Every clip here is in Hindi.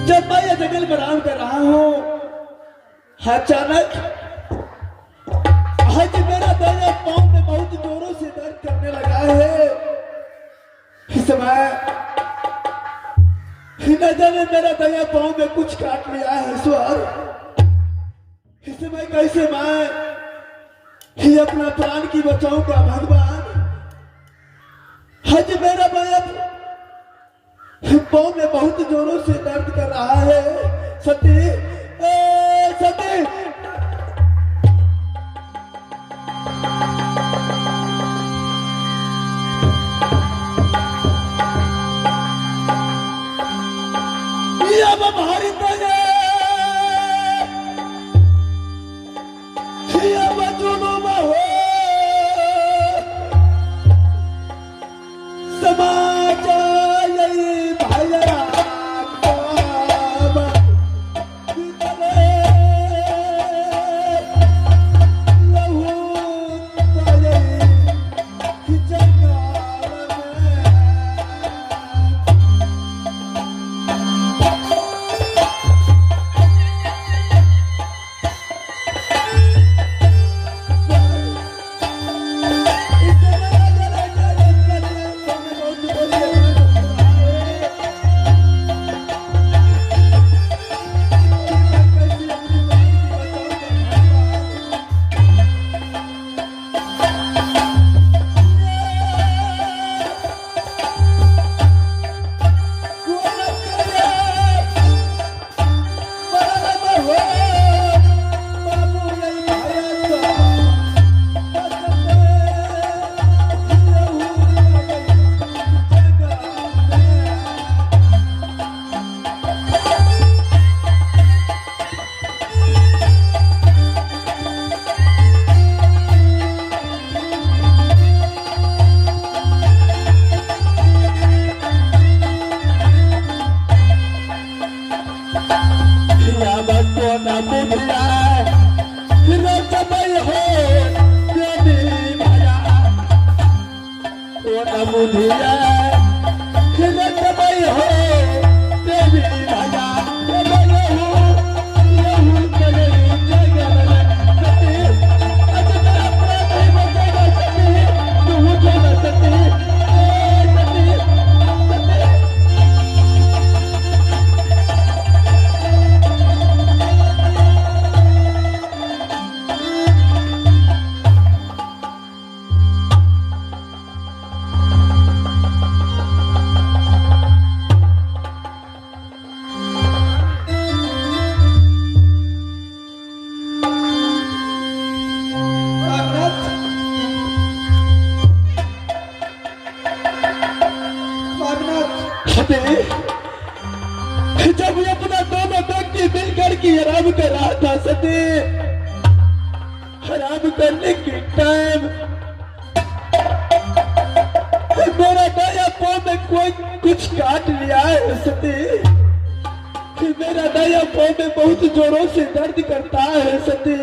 जब मैं ये जंगल में आराम कर रहा हूँ, अचानक आज मेरा दाया पाँव में बहुत जोरों से दर्द करने लगा है। इस समय न जाने मेरा दाया पाँव में कुछ काट लिया है ईश्वर। इस समय कैसे मैं ही अपना प्राण की बचाऊंगा भगवान। आज मेरा दाया पाँव में बहुत जोरों से दर्द कर रहा है। सती सती अब हमारी जुलूम हो समाज भैया जब ये अपना दोनों व्यक्ति मिलकर के आराम कर रहा था सती, आराम करने के टाइम मेरा दाया पाँव में कोई कुछ काट लिया है सती। मेरा दाया पाँव में बहुत जोरों से दर्द करता है सती।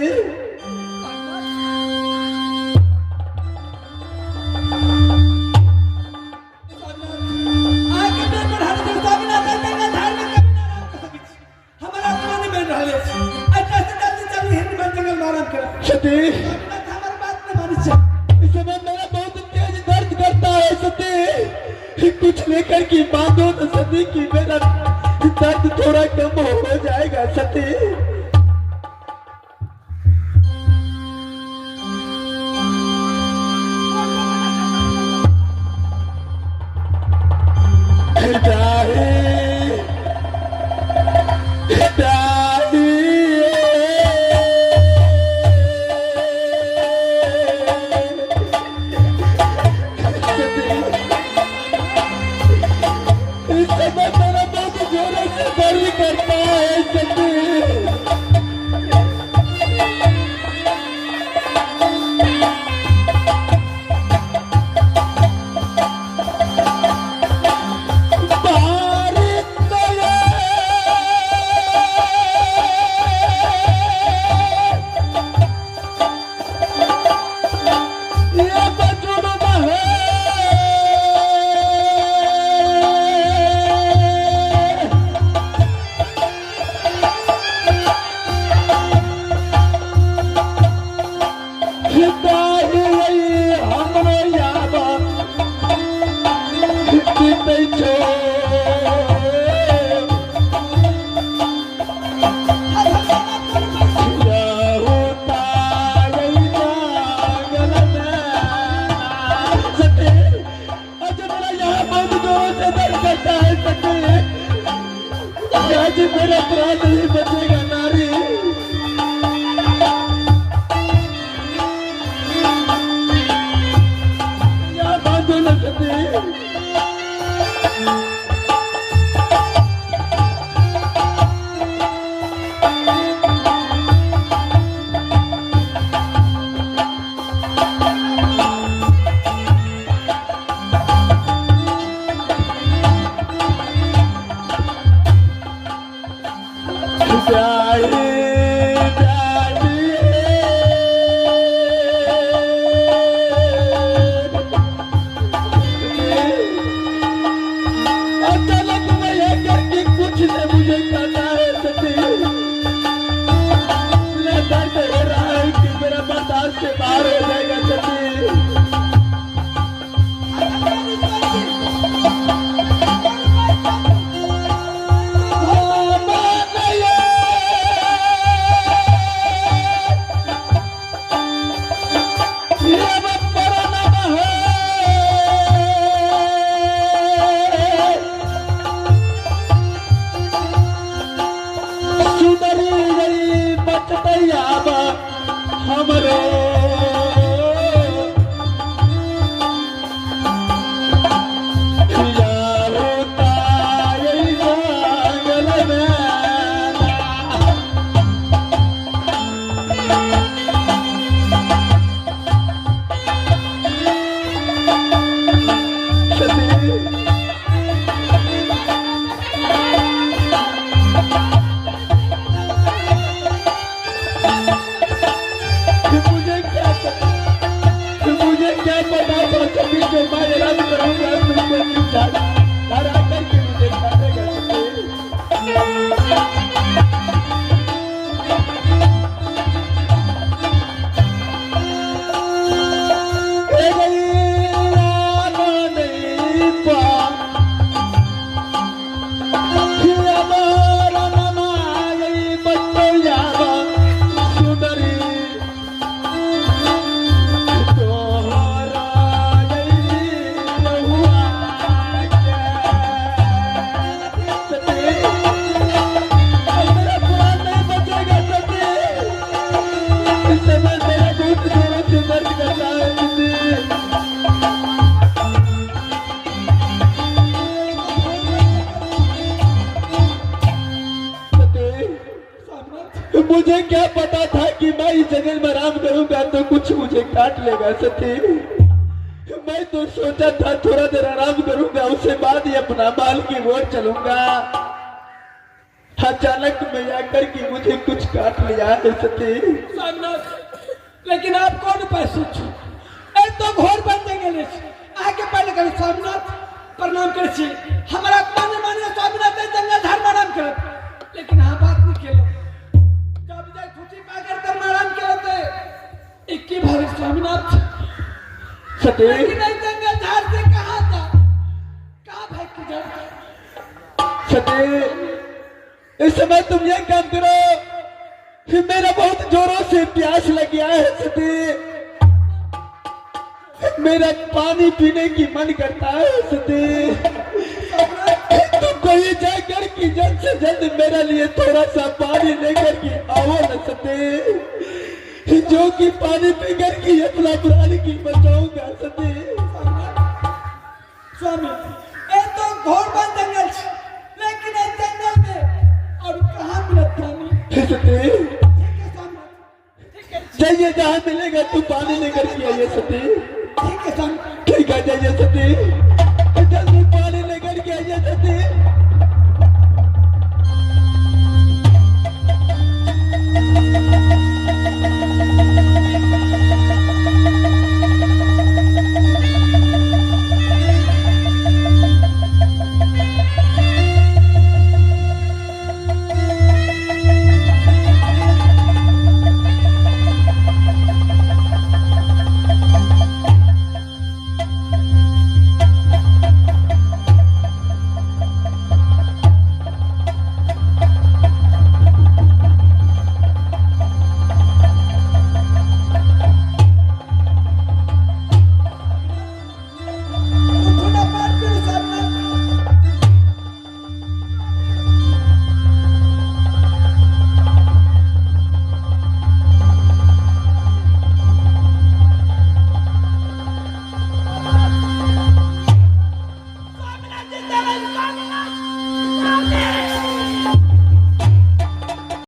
इस समय मेरा बहुत तेज दर्द करता है सती। कुछ लेकर की बांधो तो सती की मेरा दर्द थोड़ा कम हो जाएगा सती। करता है सती। आज मेरा प्राण नहीं बचेगा नारी। क्या बात हो सकती मुझे क्या पता था कि मैं इस जंगल में आराम करूंगा तो कुछ मुझे काट लेगा सती। मैं तो सोचा था थोड़ा देर आराम करूंगा, उसके बाद ही अपना माल की ओर चलूंगा। अचानक मैं आकर के मुझे कुछ काट लिया है सती। लेकिन आप कौन पैसे तो घोर बन देंगे आगे पहले कर स्वामीनाथ प्रणाम कर हमारा माने स्वामीनाथ जंगल धर्म आराम कर, लेकिन हाँ बात नहीं खेलो जब जाए खुशी पाकर कर्म आराम के होते इक्की भर स्वामीनाथ सती। जंगल झाड़ से कहा था कहा भाई की जड़ सती। इस समय तुम ये काम करो, फिर मेरा बहुत जोरों से प्यास लग गया है सती। मेरा पानी पीने की मन करता है सती। तुम कहीं जाकर कि जल्द से जल्द मेरे लिए थोड़ा सा पानी लेकर के आओ न सती, जो कि पानी पीकर के अपना प्राण की बचाऊंगा सती। स्वामी ये तो घोर बन जंगल, लेकिन इस जंगल में और कहाँ मिलत पानी सती। जाइए जहाँ मिलेगा तू पानी लेकर के आइए सती। ठीक है ठीक है जाइए सती।